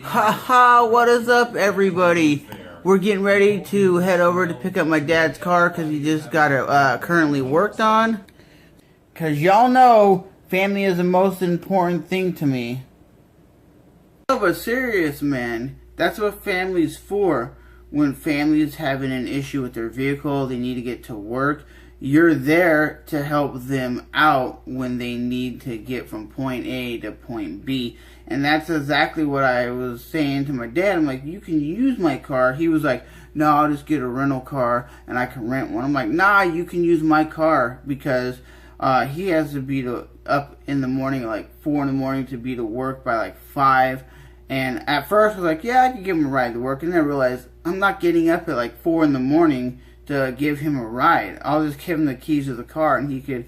Haha, what is up, everybody? We're getting ready to head over to pick up my dad's car because he just got it currently worked on. Because y'all know family is the most important thing to me. But serious, man, that's what family's for. When families having an issue with their vehicle, they need to get to work, you're there to help them out when they need to get from point A to point B. And that's exactly what I was saying to my dad. I'm like, you can use my car. He was like, no, I'll just get a rental car and I can rent one. I'm like, nah, you can use my car because he has to be up in the morning at like 4 in the morning to be to work by like 5. And at first I was like, yeah, I could give him a ride to work. And then I realized I'm not getting up at like 4 in the morning to give him a ride. I'll just give him the keys to the car and he could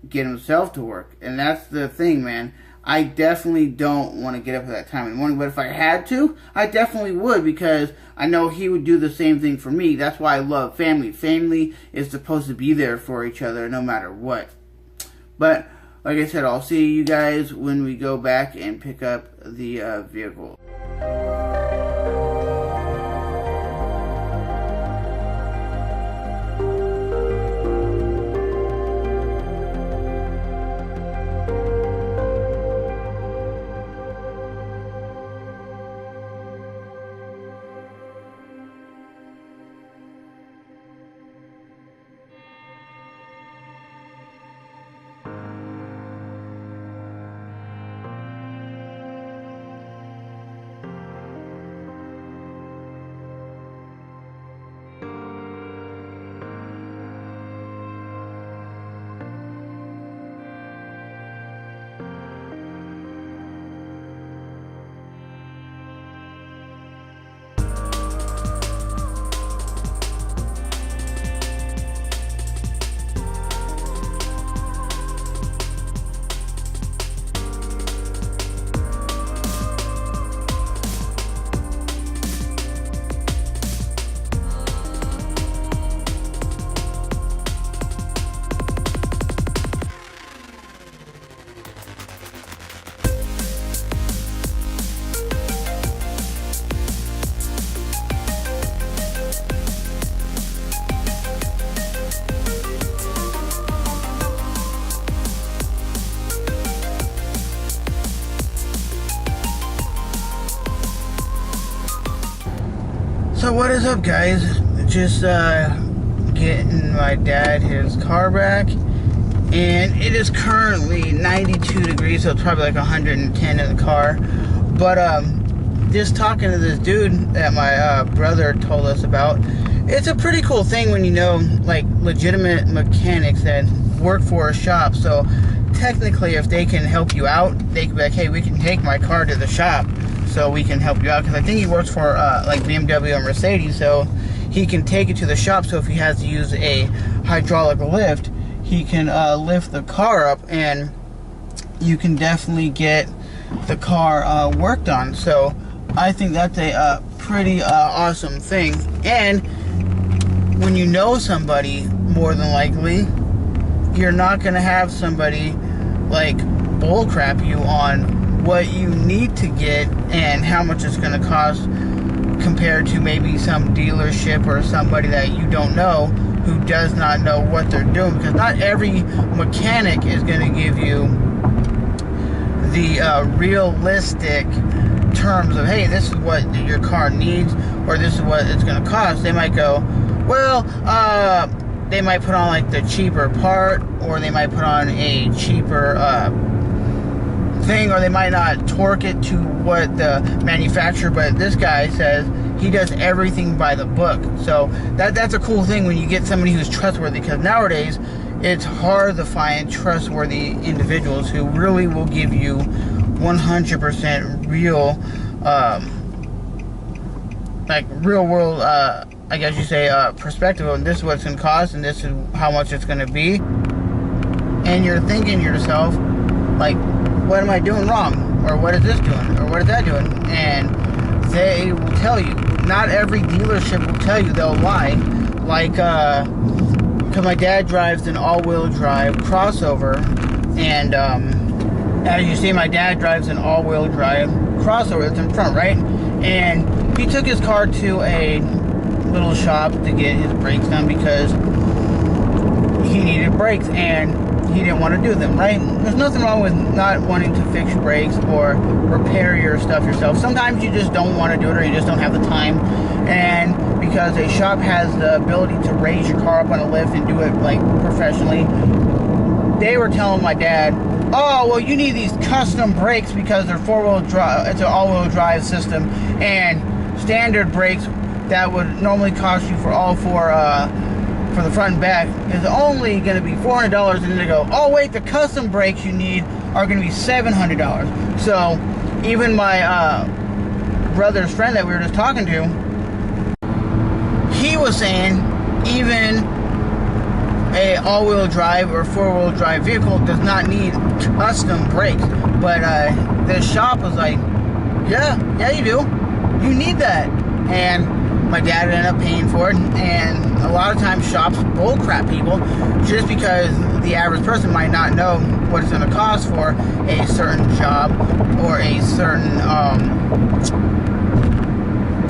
get himself to work. And that's the thing, man. I definitely don't want to get up at that time in the morning. But if I had to, I definitely would, because I know he would do the same thing for me. That's why I love family. Family is supposed to be there for each other no matter what. But like I said, I'll see you guys when we go back and pick up the vehicle. So what is up, guys? Just getting my dad his car back, and it is currently 92 degrees, so it's probably like 110 in the car. But just talking to this dude that my brother told us about, it's a pretty cool thing when you know like legitimate mechanics that work for a shop. So technically, if they can help you out, they can be like, hey, we can take my car to the shop so we can help you out, because I think he works for like BMW and Mercedes, so he can take it to the shop. So if he has to use a hydraulic lift, he can lift the car up, and you can definitely get the car worked on. So I think that's a pretty awesome thing. And when you know somebody, more than likely, you're not going to have somebody like bullcrap you on what you need to get and how much it's going to cost compared to maybe some dealership or somebody that you don't know who does not know what they're doing, because not every mechanic is going to give you the realistic terms of, hey, this is what your car needs or this is what it's going to cost. They might go, well, they might put on like the cheaper part, or they might put on a cheaper thing, or they might not torque it to what the manufacturer, but this guy says he does everything by the book. So that's a cool thing when you get somebody who's trustworthy, because nowadays it's hard to find trustworthy individuals who really will give you 100% real like real world I guess you say perspective on this is what it's going to cost and this is how much it's going to be. And you're thinking to yourself, like, what am I doing wrong? Or what is this doing? Or what is that doing? And they will tell you. Not every dealership will tell you. They'll lie. Like, because my dad drives an all-wheel drive crossover, and As you see, my dad drives an all-wheel drive crossover that's in front, right? And he took his car to a little shop to get his brakes done because he needed brakes and he didn't want to do them, right? There's nothing wrong with not wanting to fix your brakes or repair your stuff yourself. Sometimes you just don't want to do it, or you just don't have the time. And because a shop has the ability to raise your car up on a lift and do it like professionally, they were telling my dad, oh, well, you need these custom brakes because they're four-wheel drive. It's an all-wheel drive system, and standard brakes that would normally cost you for all four, for the front and back, is only going to be $400. And then they go, oh wait, the custom brakes you need are going to be $700. So even my brother's friend that we were just talking to, he was saying even a all-wheel drive or four-wheel drive vehicle does not need custom brakes. But this shop was like, yeah, you do. You need that. And my dad ended up paying for it. And a lot of times shops bullcrap people just because the average person might not know what it's going to cost for a certain job or a certain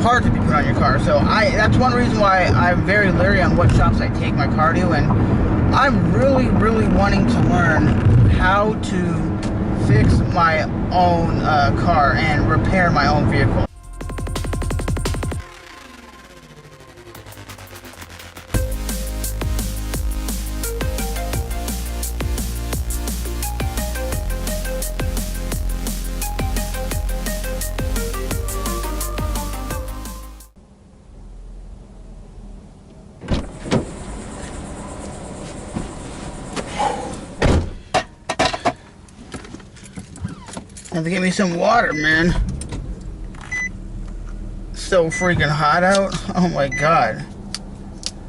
part to be put on your car. So that's one reason why I'm very leery on what shops I take my car to, and I'm really wanting to learn how to fix my own car and repair my own vehicle. Have to get me some water, man. It's so freaking hot out. Oh my god.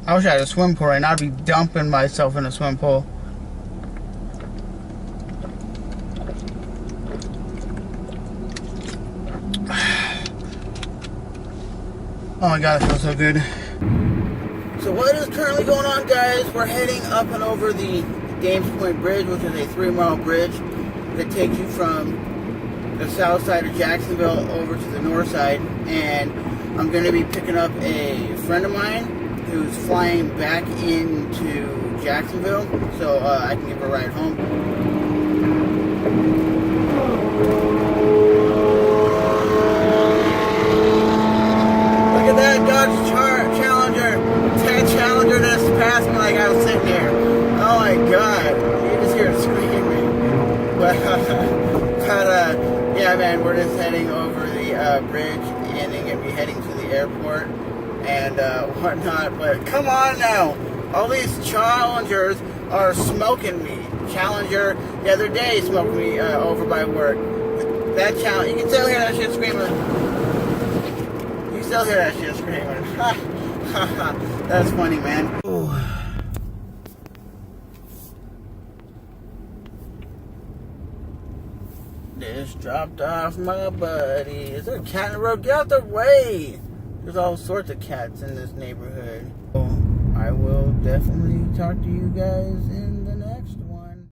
I wish I had a swim pool right now. I'd be dumping myself in a swim pool. Oh my god, it feels so good. So what is currently going on, guys? We're heading up and over the Dames Point Bridge, which is a 3-mile bridge that takes you from the south side of Jacksonville over to the north side, and I'm going to be picking up a friend of mine who's flying back into Jacksonville, so I can give her a ride home. Look at that Dodge Challenger, 10 Challenger that's passing like I was sitting there. Oh my god, you just hear it screaming. But yeah, man, we're just heading over the bridge and then gonna be heading to the airport and whatnot. But come on now, all these Challengers are smoking me. Challenger the other day smoked me over by work. That Challenger, you can still hear that shit screaming. You can still hear that shit screaming. That's funny, man. Ooh. Just dropped off my buddy. Is there a cat in the road? Get out the way! There's all sorts of cats in this neighborhood. So I will definitely talk to you guys in